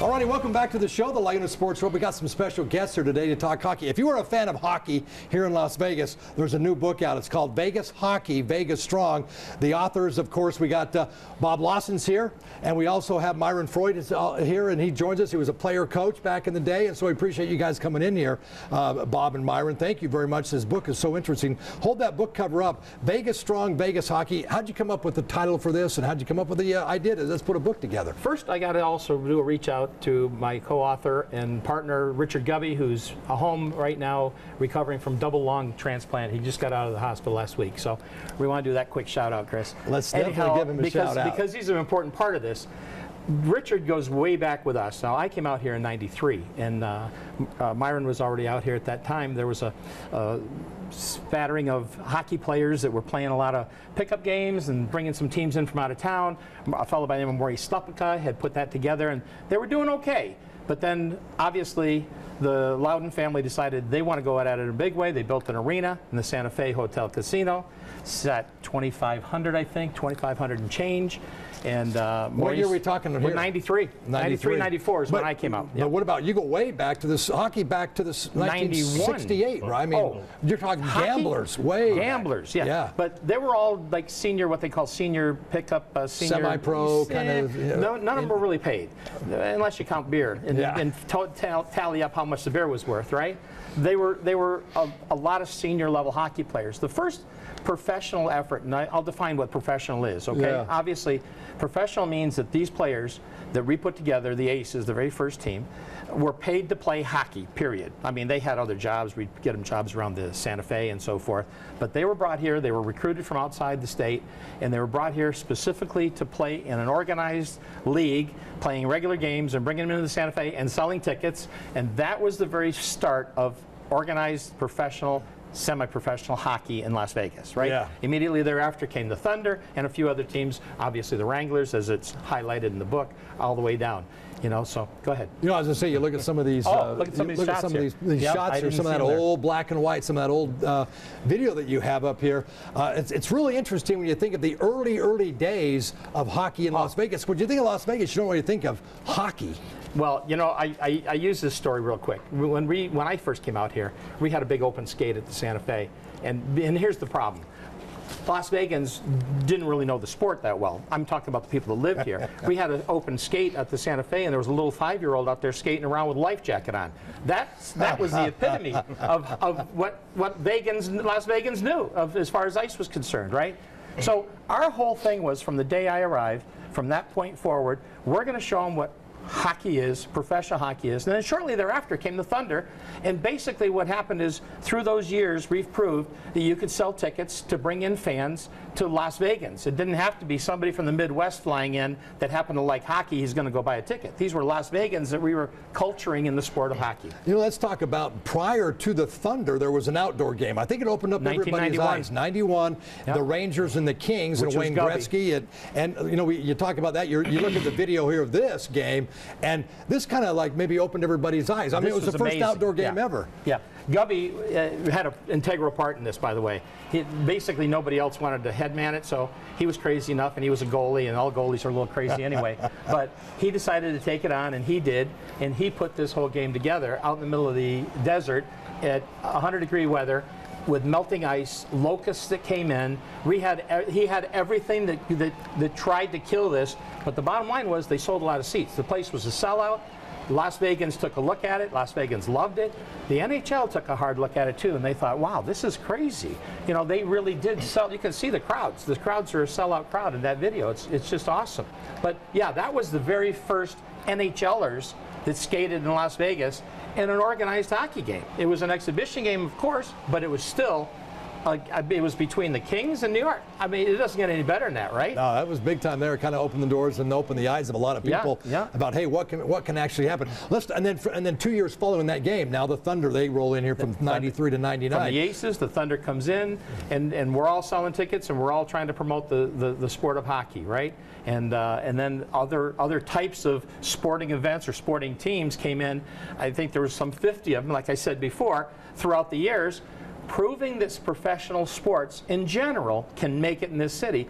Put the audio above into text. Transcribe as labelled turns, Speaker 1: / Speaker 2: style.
Speaker 1: All righty, welcome back to the show, the LiUNA Sports Wrap. We got some special guests here today to talk hockey. If you are a fan of hockey here in Las Vegas, there's a new book out. It's called Vegas Hockey, Vegas Strong. The authors, of course, we got Bob Lawson's here, and we also have Myron Freund is here, and he joins us. He was a player coach back in the day, and so we appreciate you guys coming in here, Bob and Myron. Thank you very much. This book is so interesting. Hold that book cover up. Vegas Strong, Vegas Hockey. How'd you come up with the title for this, and how'd you come up with the idea to let's put a book together?
Speaker 2: First, I got to also do a reach out to my co-author and partner, Richard Gubby, who's home right now recovering from double lung transplant. He just got out of the hospital last week. So we want to do that quick shout out, Chris.
Speaker 1: Let's definitely give him a shout out.
Speaker 2: Because he's an important part of this. Richard goes way back with us. Now, I came out here in '93, and Myron was already out here at that time. There was a spattering of hockey players that were playing a lot of pickup games and bringing some teams in from out of town. A fellow by the name of Maurice Slupka had put that together, and they were doing okay. But then, obviously, the Loudon family decided they want to go at it in a big way. They built an arena in the Santa Fe Hotel Casino. It's at 2,500, I think, 2,500 and change. And
Speaker 1: what year are we talking here?
Speaker 2: 93. 94 is when I came out.
Speaker 1: But what about, you go way back to this hockey, back to this 1968, right? I mean, you're talking hockey? Gamblers, way
Speaker 2: Gamblers, yeah. But they were all like senior, what they call senior pickup, senior.
Speaker 1: Semi-pro kind of.
Speaker 2: No, none of them were really paid, unless you count beer and tally up how much the beer was worth, right? They were a lot of senior level hockey players. The first professional effort, and I'll define what professional is, okay? Yeah. Obviously, professional means that these players that we put together, the Aces, the very first team, were paid to play hockey, period. I mean, they had other jobs. We'd get them jobs around the Santa Fe and so forth. But they were brought here. They were recruited from outside the state, and they were brought here specifically to play in an organized league, playing regular games and bringing them into the Santa Fe and selling tickets. And that was the very start of organized professional semi-professional hockey in Las Vegas, right?
Speaker 1: Yeah.
Speaker 2: Immediately thereafter came the Thunder and a few other teams, obviously the Wranglers, as it's highlighted in the book, all the way down. You know, so go ahead.
Speaker 1: You know, I was going to say, you look at some of these,
Speaker 2: look at some of these
Speaker 1: shots here, some of that old black and white, some of that old video that you have up here. It's really interesting when you think of the early days of hockey in Las Vegas. When you think of Las Vegas, you don't really think of hockey.
Speaker 2: Well, you know, I use this story real quick. When I first came out here, we had a big open skate at the Santa Fe, and here's the problem. Las Vegans didn't really know the sport that well. I'm talking about the people that lived here. We had an open skate at the Santa Fe, and there was a little 5-year-old out there skating around with a life jacket on. That was the epitome of what Las Vegans knew of as far as ice was concerned, right? So our whole thing was, from the day I arrived, from that point forward, we're going to show them what hockey is, professional hockey is. And then shortly thereafter came the Thunder, and basically what happened is, through those years, we've proved that you could sell tickets to bring in fans to Las Vegans. It didn't have to be somebody from the Midwest flying in that happened to like hockey, he's going to go buy a ticket. These were Las Vegans that we were culturing in the sport of hockey.
Speaker 1: You know, let's talk about, prior to the Thunder, there was an outdoor game. I think it opened up everybody's eyes. 91, yep. The Rangers and the Kings, and Wayne Gretzky. And you know, you talk about that, you look at the video here of this game, and this kind of like maybe opened everybody's eyes. I mean, it was the first outdoor game ever.
Speaker 2: Yeah. Gubby had an integral part in this, by the way. Basically, nobody else wanted to headman it, so he was crazy enough, and he was a goalie, and all goalies are a little crazy anyway. But he decided to take it on, and he did, and he put this whole game together out in the middle of the desert at 100-degree weather, with melting ice, locusts that came in. He had everything that tried to kill this, but the bottom line was they sold a lot of seats. The place was a sellout. Las Vegans took a look at it. Las Vegans loved it. The NHL took a hard look at it too, and they thought, wow, this is crazy. You know, they really did sell. You can see the crowds. The crowds are a sellout crowd in that video. It's just awesome. But yeah, that was the very first NHLers that skated in Las Vegas in an organized hockey game. It was an exhibition game, of course, but it was still, it was between the Kings and New York. I mean, it doesn't get any better than that, right?
Speaker 1: No, that was big time there. It kind of opened the doors and opened the eyes of a lot of people about, hey, what can actually happen? And then 2 years following that game, now the Thunder, they roll in here from 93 to 99.
Speaker 2: From the Aces, the Thunder comes in, and we're all selling tickets, and we're all trying to promote the sport of hockey, right? And then other types of sporting events or sporting teams came in. I think there was some 50 of them, like I said before, throughout the years, proving that professional sports in general can make it in this city.